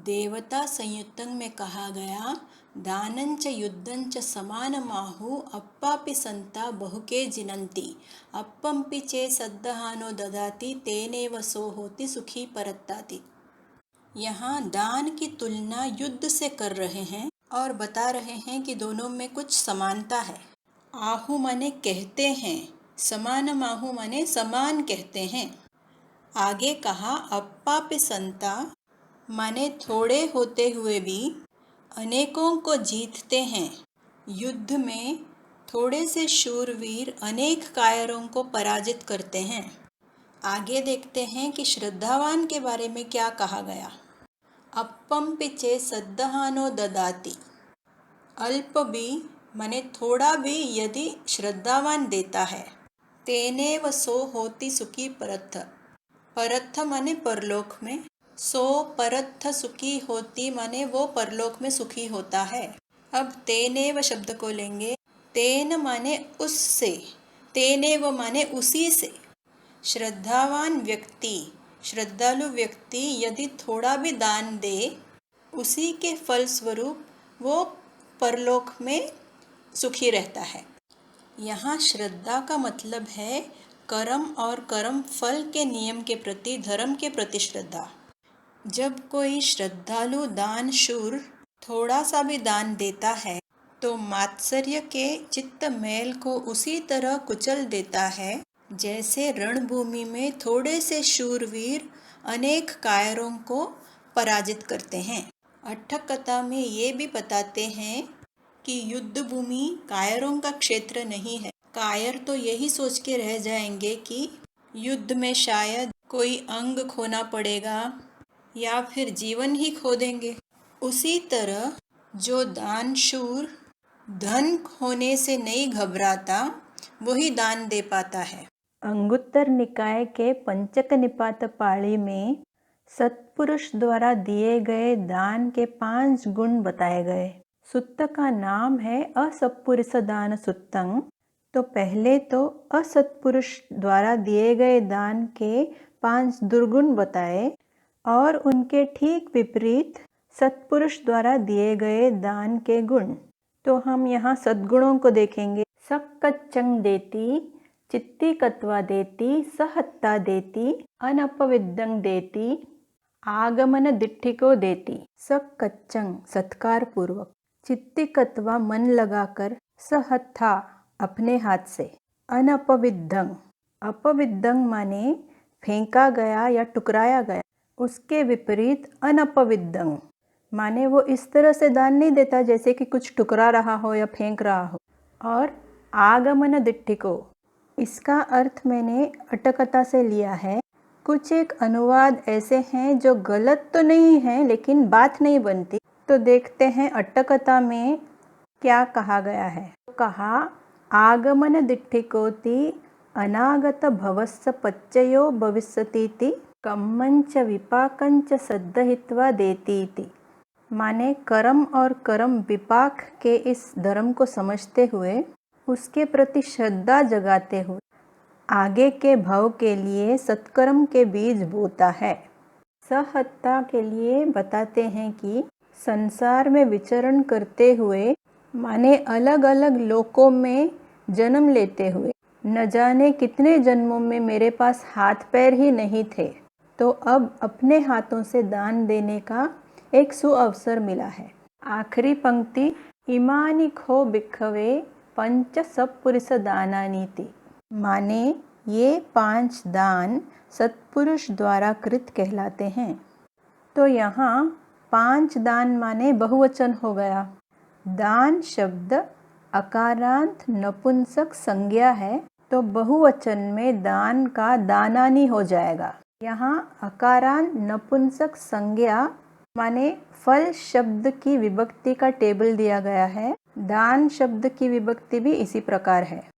देवता संयुत्तं में कहा गया, दानंच युद्धंच समानमाहु अप्पापि संता बहुके जिनंति अप्पंपि चे सद्दहानो ददाति तेनेव सो होति सुखी परत्ताति। यहाँ दान की तुलना युद्ध से कर रहे हैं और बता रहे हैं कि दोनों में कुछ समानता है। आहु माने कहते हैं, समान आहु माने समान कहते हैं। आगे कहा अप्पापि संता माने थोड़े होते हुए भी अनेकों को जीतते हैं। युद्ध में थोड़े से शूरवीर अनेक कायरों को पराजित करते हैं। आगे देखते हैं कि श्रद्धावान के बारे में क्या कहा गया। अप्पम पिचे सद्दहानो ददाति। अल्प भी माने थोड़ा भी यदि श्रद्धावान देता है, तेनेव सो होति सुखी परत्थ। परत्थ माने परलोक में, सो परत्थ सुखी होती माने वो परलोक में सुखी होता है। अब तेनेव शब्द को लेंगे। तेन माने उससे, तेनेव माने उसी से। श्रद्धावान व्यक्ति, श्रद्धालु व्यक्ति यदि थोड़ा भी दान दे, उसी के फलस्वरूप वो परलोक में सुखी रहता है। यहाँ श्रद्धा का मतलब है कर्म और कर्म फल के नियम के प्रति, धर्म के प्रति श्रद्धा। जब कोई श्रद्धालु दानशूर थोड़ा सा भी दान देता है तो मात्सर्य के चित्त मैल को उसी तरह कुचल देता है जैसे रणभूमि में थोड़े से शूरवीर अनेक कायरों को पराजित करते हैं। अट्ठकथा में ये भी बताते हैं कि युद्ध भूमि कायरों का क्षेत्र नहीं है। कायर तो यही सोच के रह जाएंगे कि युद्ध में शायद कोई अंग खोना पड़ेगा या फिर जीवन ही खो देंगे। उसी तरह जो दानशूर धन खोने से नहीं घबराता, वही दान दे पाता है। अंगुत्तर निकाय के पंचक निपात पाळी में सत्पुरुष द्वारा दिए गए दान के 5 गुण बताए गए। सुत्त का नाम है असत्पुरुष दान सुत्तं। तो पहले तो असत्पुरुष द्वारा दिए गए दान के 5 दुर्गुण बताए और उनके ठीक विपरीत सत्पुरुष द्वारा दिए गए दान के गुण। तो हम यहाँ सद्गुणों को देखेंगे। सक्कच्चंग देती, चित्तिकत्वा देती, सहत्ता देती, अनपविद्दंग देती, आगमन दिट्ठिको देती। सक्कच्चंग सत्कार पूर्वक, चित्तिकत्वा मन लगाकर, सहत्था अपने हाथ से, अनपविद्दंग अपविद्दंग माने फेंका गया या टुकराया गया, उसके विपरीत अनपविद्दंग माने वो इस तरह से दान नहीं देता जैसे कि कुछ टुकरा रहा हो या फेंक रहा हो। और आगमन दिट्ठिको, इसका अर्थ मैंने अट्ठकथा से लिया है। कुछ एक अनुवाद ऐसे हैं जो गलत तो नहीं हैं लेकिन बात नहीं बनती। तो देखते हैं अट्ठकथा में क्या कहा गया है। कहा आगमन दिट्ठिकोति अनागत भवस्स पच्चयो भविष्यतीति कम्मंच विपाकंच सद्दहित्वा देतीति। माने कर्म और कर्म विपाक के इस धर्म को समझते हुए, उसके प्रति श्रद्धा जगाते हुए आगे के भव के लिए सत्कर्म के बीज बोता है। सहत्ता के लिए बताते हैं कि संसार में विचरण करते हुए माने अलग अलग लोकों में जन्म लेते हुए, न जाने कितने जन्मों में मेरे पास हाथ पैर ही नहीं थे, तो अब अपने हाथों से दान देने का एक सुअवसर मिला है। आखिरी पंक्ति, इमानि खो भिक्खवे पंच सत्पुरुष दानानीति। माने ये 5 दान सत्पुरुष द्वारा कृत कहलाते हैं। तो यहाँ 5 दान माने बहुवचन हो गया। दान शब्द अकारांत नपुंसक संज्ञा है, तो बहुवचन में दान का दानानी हो जाएगा। यहाँ अकारांत नपुंसक संज्ञा माने फल शब्द की विभक्ति का टेबल दिया गया है। दान शब्द की विभक्ति भी इसी प्रकार है।